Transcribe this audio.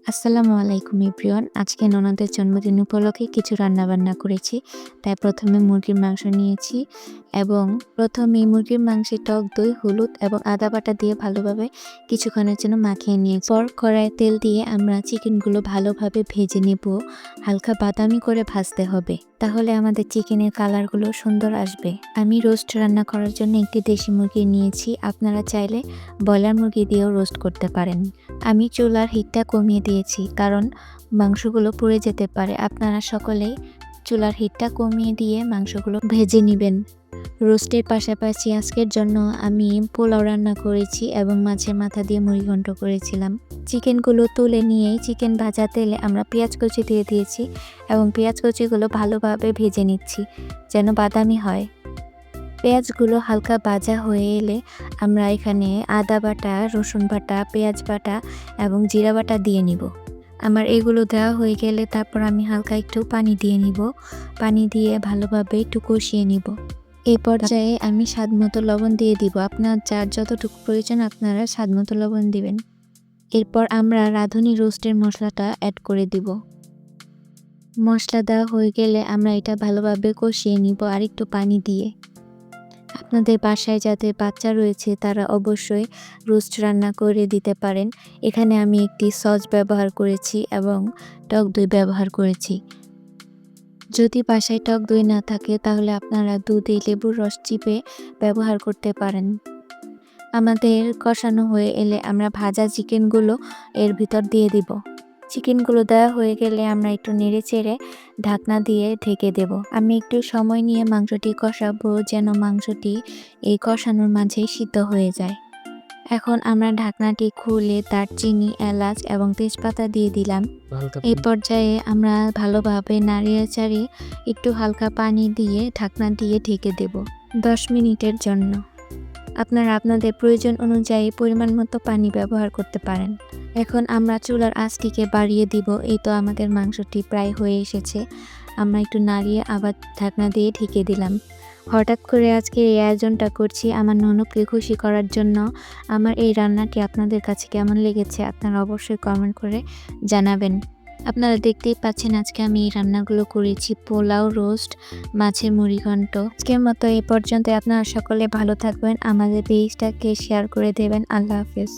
আসসালামু আলাইকুম এভরিওয়ান। আজকে ননদের জন্মদিন উপলক্ষে কিছু রান্নাবান্না করেছি। তাই প্রথমে মুরগির মাংস নিয়েছি এবং প্রথমেই মুরগির মাংসে টক দই, হলুদ এবং আদা বাটা দিয়ে ভালোভাবে কিছুক্ষণের জন্য মাখিয়ে নিয়েছি। পর কড়াইয়ে তেল দিয়ে আমরা চিকেনগুলো ভালোভাবে ভেজে নেব। হালকা বাদামি করে ভাজতে হবে, তাহলে আমাদের চিকেনের কালারগুলো সুন্দর আসবে। আমি রোস্ট রান্না করার জন্য একটি দেশি মুরগি নিয়েছি। আপনারা চাইলে ব্রয়লার মুরগি দিয়েও রোস্ট করতে পারেন। আমি চুলার হিটটা কমিয়ে দিয়েছি, কারণ মাংসগুলো পুড়ে যেতে পারে। আপনারা সকলেই চুলার হিটটা কমিয়ে দিয়ে মাংসগুলো ভেজে নেবেন। রোস্টের পাশাপাশি আজকের জন্য আমি পোলাও রান্না করেছি এবং মাছের মাথা দিয়ে মুড়িঘণ্ট করেছিলাম। চিকেনগুলো তুলে নিয়েই চিকেন ভাজা তেলে আমরা পেঁয়াজ কুচি দিয়ে দিয়েছি এবং পেঁয়াজ কুচিগুলো ভালোভাবে ভেজে নিচ্ছি যেন বাদামি হয়। পেঁয়াজগুলো হালকা ভাজা হয়ে এলে আমরা এখানে আদা বাটা, রসুন বাটা, পেঁয়াজ বাটা এবং জিরা বাটা দিয়ে নিব। আমার এগুলো দেওয়া হয়ে গেলে তারপর আমি হালকা একটু পানি দিয়ে নিব। পানি দিয়ে ভালোভাবে একটু কষিয়ে নিব। এই পর্যায়ে আমি স্বাদমতো লবণ দিয়ে দিব। আপনার যার যতটুকু প্রয়োজন আপনারা স্বাদমতো লবণ দিবেন। এরপর আমরা রাঁধুনি রোস্টের মশলাটা অ্যাড করে দিব। মশলা দেওয়া হয়ে গেলে আমরা এটা ভালোভাবে কষিয়ে নিব আর একটু পানি দিয়ে। আপনাদের বাসায় যাদের বাচ্চা রয়েছে তারা অবশ্যই রোস্ট রান্না করে দিতে পারেন। এখানে আমি একটি সস ব্যবহার করেছি এবং টক দই ব্যবহার করেছি। যদি বাসায় টক দই না থাকে তাহলে আপনারা দুধে লেবুর রস চিপে ব্যবহার করতে পারেন। আমাদের কষানো হয়ে এলে আমরা ভাজা চিকেনগুলো এর ভিতর দিয়ে দিব। চিকেনগুলো দেওয়া হয়ে গেলে আমরা একটু নেড়ে চেড়ে ঢাকনা দিয়ে ঢেকে দেব। আমি একটু সময় নিয়ে মাংসটি কষাবো যেন মাংসটি এই কষানোর মাঝেই সিদ্ধ হয়ে যায়। এখন আমরা ঢাকনাটি খুলে দারচিনি, এলাচ এবং তেজপাতা দিয়ে দিলাম। এই পর্যায়ে আমরা ভালোভাবে নাড়িয়ে চাড়িয়ে একটু হালকা পানি দিয়ে ঢাকনা দিয়ে ঢেকে দেব 10 মিনিটের জন্য। আপনারা আপনাদের প্রয়োজন অনুযায়ী পরিমাণ মতো পানি ব্যবহার করতে পারেন। এখন আমরা চুলার আঁচটিকে বাড়িয়ে দিব। এই তো আমাদের মাংসটি প্রায় হয়ে এসেছে। আমরা একটু নাড়িয়ে আবার ঢাকনা দিয়ে ঢেকে দিলাম। হঠাৎ করে আজকে এই আয়োজনটা করছি আমার ননদকে খুশি করার জন্য। আমার এই রান্নাটি আপনাদের কাছে কেমন লেগেছে আপনারা অবশ্যই কমেন্ট করে জানাবেন। আপনারা দেখতেই পাচ্ছেন আজকে আমি এই রান্নাগুলো করেছি, পোলাও, রোস্ট, মাছের মুড়িঘণ্ট। আজকের মতো এই পর্যন্ত। আপনারা সকলে ভালো থাকবেন, আমাদের পেজটাকে শেয়ার করে দেবেন। আল্লাহ হাফেজ।